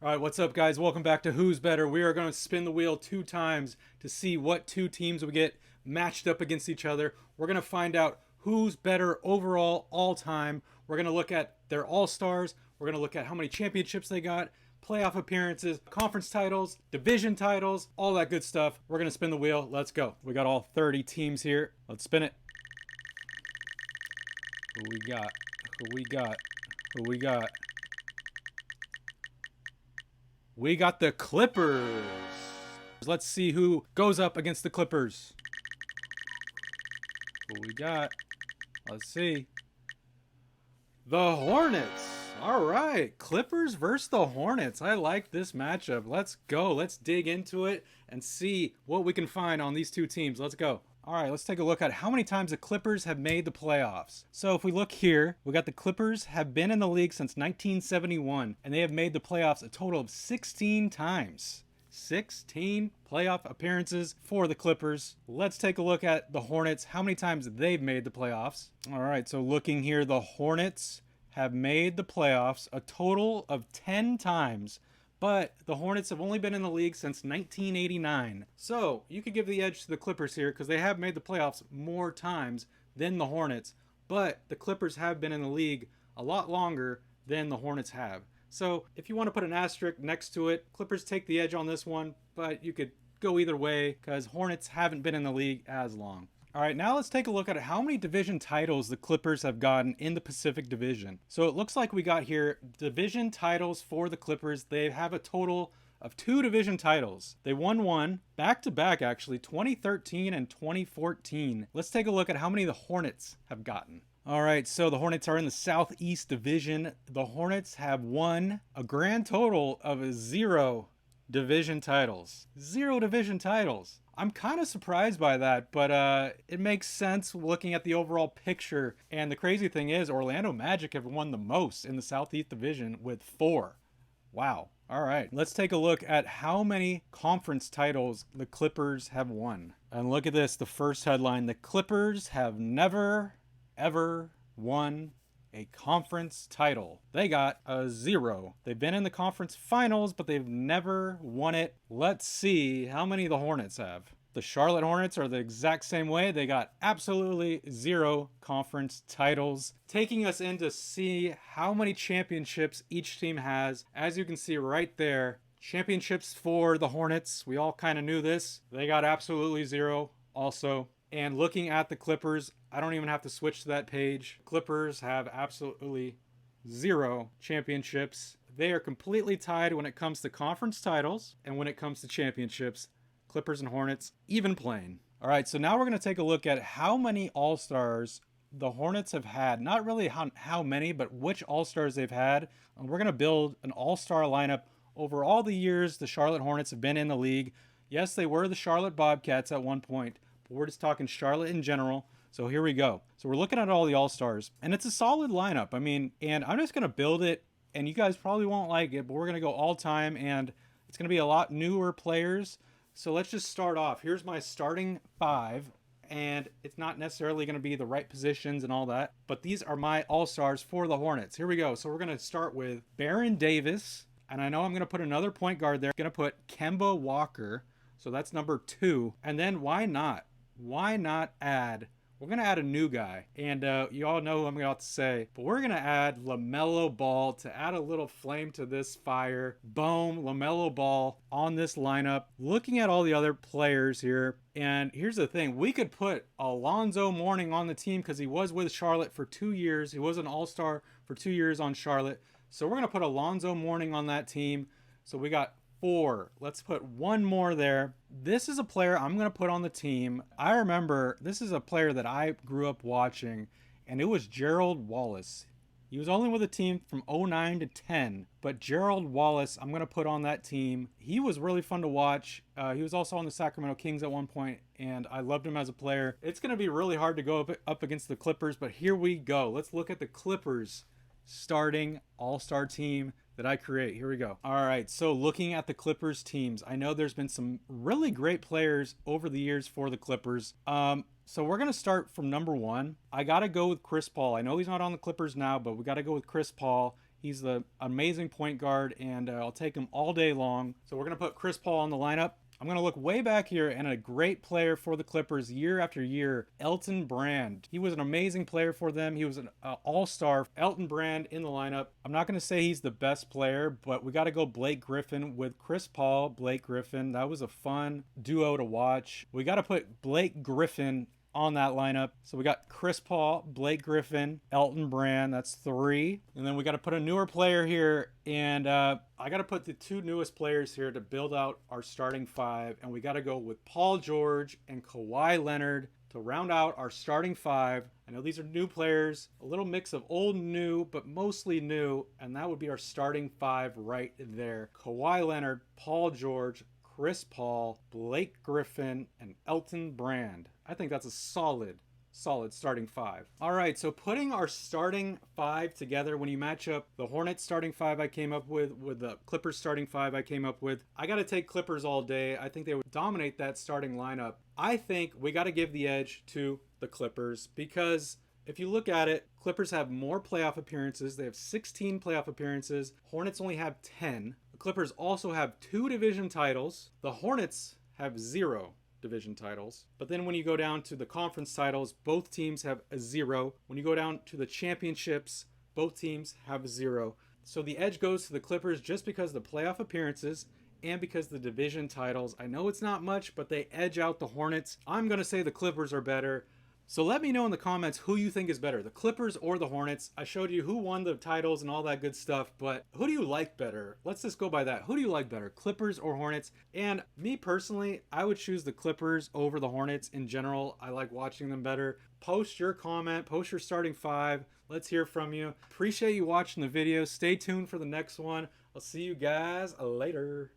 All right, what's up, guys? Welcome back to Who's Better. We are going to spin the wheel 2 times to see what 2 teams we get matched up against each other. We're going to find out who's better overall all time. We're going to look at their all-stars. We're going to look at how many championships they got, playoff appearances, conference titles, division titles, all that good stuff. We're going to spin the wheel. Let's go. We got all 30 teams here. Let's spin it. Who we got? Who we got? Who we got? We got the Clippers. Let's see who goes up against the Clippers. Who we got? Let's see. The Hornets. All right. Clippers versus the Hornets. I like this matchup. Let's go. Let's dig into it and see what we can find on these two teams. Let's go. All right, let's take a look at how many times the Clippers have made the playoffs. So if we look here, we got the Clippers have been in the league since 1971, and they have made the playoffs a total of 16 times. 16 playoff appearances for the Clippers. Let's take a look at the Hornets, how many times they've made the playoffs. All right, so looking here, the Hornets have made the playoffs a total of 10 times. But the Hornets have only been in the league since 1989. So you could give the edge to the Clippers here because they have made the playoffs more times than the Hornets. But the Clippers have been in the league a lot longer than the Hornets have. So if you want to put an asterisk next to it, Clippers take the edge on this one. But you could go either way because Hornets haven't been in the league as long. All right, now let's take a look at how many division titles the Clippers have gotten in the Pacific Division. So it looks like we got here division titles for the Clippers. They have a total of 2 division titles. They won one back-to-back, actually, 2013 and 2014. Let's take a look at how many the Hornets have gotten. All right, so the Hornets are in the Southeast Division. The Hornets have won a grand total of 0 division titles. 0 division titles. I'm kind of surprised by that, but it makes sense looking at the overall picture. And the crazy thing is, Orlando Magic have won the most in the Southeast Division with 4. Wow. All right, let's take a look at how many conference titles the Clippers have won. And look at this, the first headline: the Clippers have never, ever won a conference title. They got a 0. They've been in the conference finals, but they've never won it. Let's see how many the Hornets have. The Charlotte Hornets are the exact same way. They got absolutely 0 conference titles. Taking us in to see how many championships each team has. As you can see right there, championships for the Hornets. We all kind of knew this. They got absolutely 0 also. And looking at the Clippers, I don't even have to switch to that page. Clippers have absolutely 0 championships. They are completely tied when it comes to conference titles and when it comes to championships. Clippers and Hornets, even playing. All right, so now we're going to take a look at how many All-Stars the Hornets have had. Not really how many, but which All-Stars they've had. And we're going to build an All-Star lineup over all the years the Charlotte Hornets have been in the league. Yes, they were the Charlotte Bobcats at one point. We're just talking Charlotte in general. So here we go. So we're looking at all the All-Stars, and it's a solid lineup. I mean, and I'm just going to build it, and you guys probably won't like it, but we're going to go all-time, and it's going to be a lot newer players. So let's just start off. Here's my starting 5, and it's not necessarily going to be the right positions and all that, but these are my All-Stars for the Hornets. Here we go. So we're going to start with Baron Davis, and I know I'm going to put another point guard there. I'm going to put Kemba Walker, so that's number 2, and then why not? Why not add? We're going to add a new guy. And you all know who I'm about to say. But we're going to add LaMelo Ball to add a little flame to this fire. Boom, LaMelo Ball on this lineup. Looking at all the other players here. And here's the thing. We could put Alonzo Mourning on the team because he was with Charlotte for 2 years. He was an All-Star for 2 years on Charlotte. So we're going to put Alonzo Mourning on that team. So we got 4. Let's put one more there. This is a player I'm going to put on the team. I remember this is a player that I grew up watching, and it was Gerald Wallace. He was only with the team from 09 to 10, but Gerald Wallace, I'm going to put on that team. He was really fun to watch. He was also on the Sacramento Kings at one point, and I loved him as a player. It's going to be really hard to go up against the Clippers, but here we go. Let's look at the Clippers starting All-Star team that I create. Here we go. All right, so looking at the Clippers teams, I know there's been some really great players over the years for the Clippers. So we're going to start from number 1. I got to go with Chris Paul. I know he's not on the Clippers now, but we got to go with Chris Paul. He's the amazing point guard, and I'll take him all day long. So we're going to put Chris Paul on the lineup. I'm going to look way back here, and a great player for the Clippers year after year, Elton Brand. He was an amazing player for them. He was an all-star. Elton Brand in the lineup. I'm not going to say he's the best player, but we got to go Blake Griffin with Chris Paul, Blake Griffin. That was a fun duo to watch. We got to put Blake Griffin on that lineup. So we got Chris Paul, Blake Griffin, Elton Brand. That's 3. And then we got to put a newer player here. And I got to put the 2 newest players here to build out our starting 5. And we got to go with Paul George and Kawhi Leonard to round out our starting 5. I know these are new players, a little mix of old and new, but mostly new. And that would be our starting 5 right there. Kawhi Leonard, Paul George, Chris Paul, Blake Griffin, and Elton Brand. I think that's a solid starting 5. All right, so putting our starting 5 together, when you match up the Hornets starting 5 I came up with the Clippers starting 5 I came up with, I got to take Clippers all day. I think they would dominate that starting lineup. I think we got to give the edge to the Clippers because if you look at it, Clippers have more playoff appearances. They have 16 playoff appearances. Hornets only have 10. The Clippers also have 2 division titles. The Hornets have 0 division titles. But then when you go down to the conference titles, both teams have a 0. When you go down to the championships, both teams have 0. So the edge goes to the Clippers just because of the playoff appearances and because the division titles. I know it's not much, but they edge out the Hornets. I'm going to say the Clippers are better. So let me know in the comments who you think is better, the Clippers or the Hornets. I showed you who won the titles and all that good stuff, but who do you like better? Let's just go by that. Who do you like better, Clippers or Hornets? And me personally, I would choose the Clippers over the Hornets in general. I like watching them better. Post your comment, post your starting 5. Let's hear from you. Appreciate you watching the video. Stay tuned for the next one. I'll see you guys later.